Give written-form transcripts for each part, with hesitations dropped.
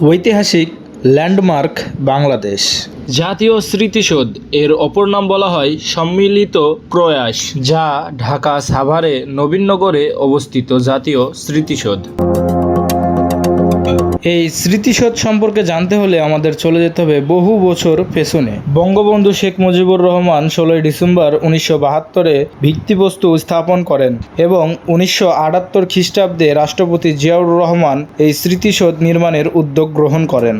ঐতিহাসিক ল্যান্ডমার্ক বাংলাদেশ। জাতীয় স্মৃতিসৌধ এর অপর নাম বলা হয় সম্মিলিত প্রয়াস, যা ঢাকা সাভারে নবীনগরে অবস্থিত জাতীয় স্মৃতিসৌধ। এই স্মৃতিসৌধ সম্পর্কে জানতে হলে আমাদের চলে যেতে হবে বহু বছর পেছনে। বঙ্গবন্ধু শেখ মুজিবুর রহমান 16 ডিসেম্বর 1972-এ ভিত্তিপ্রস্তর স্থাপন করেন এবং 1978 খ্রিস্টাব্দে রাষ্ট্রপতি জিয়াউর রহমান এই স্মৃতিসৌধ নির্মাণের উদ্যোগ গ্রহণ করেন।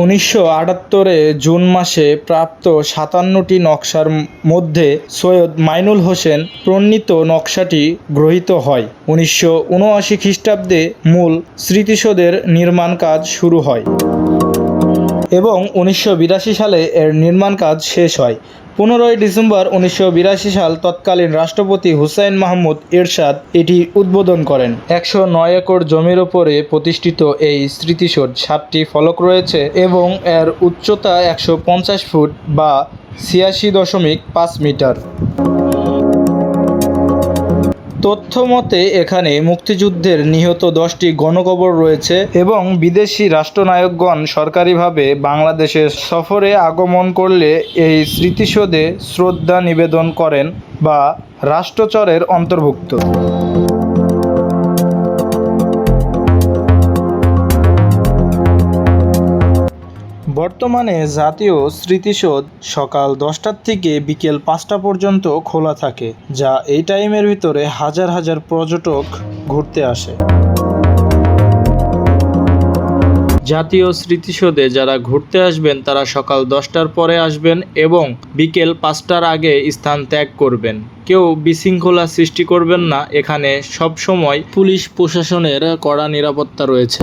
1978-এ জুন মাসে প্রাপ্ত 57টি নকশার মধ্যে সৈয়দ মাইনুল হোসেন প্রণীত নকশাটি গৃহীত হয়। 1979 খ্রিস্টাব্দে মূল স্মৃতিসৌধের নির্মাণ কাজ শুরু হয় এবং 1982 সালে এর নির্মাণ কাজ শেষ হয়। 15 ডিসেম্বর 1982 সাল তৎকালীন রাষ্ট্রপতি হুসাইন মাহমুদ এরশাদ এটি উদ্বোধন করেন। 109 একর জমির ওপরে প্রতিষ্ঠিত এই স্মৃতিসৌধ 7টি ফলক রয়েছে এবং এর উচ্চতা 150 ফুট বা 86.5 মিটার। তথ্য মতে এখানে মুক্তিযুদ্ধের নিহত 10টি গণকবর রয়েছে এবং বিদেশি রাষ্ট্রনায়কগণ সরকারিভাবে বাংলাদেশে সফরে আগমন করলে এই স্মৃতিসৌধে শ্রদ্ধা নিবেদন করেন বা রাষ্ট্রচরের অন্তর্ভুক্ত। বর্তমানে জাতীয় স্মৃতিসৌধ সকাল 10টা থেকে বিকেল 5টা পর্যন্ত খোলা থাকে, যা এই টাইমের ভিতরে হাজার হাজার পর্যটক ঘুরতে আসে। জাতীয় স্মৃতিসৌধে যারা ঘুরতে আসবেন তারা সকাল 10টার পরে আসবেন এবং বিকেল 5টার আগে স্থান ত্যাগ করবেন। কেউ বিশৃঙ্খলা সৃষ্টি করবেন না। এখানে সব সময় পুলিশ প্রশাসনের কড়া নিরাপত্তা রয়েছে।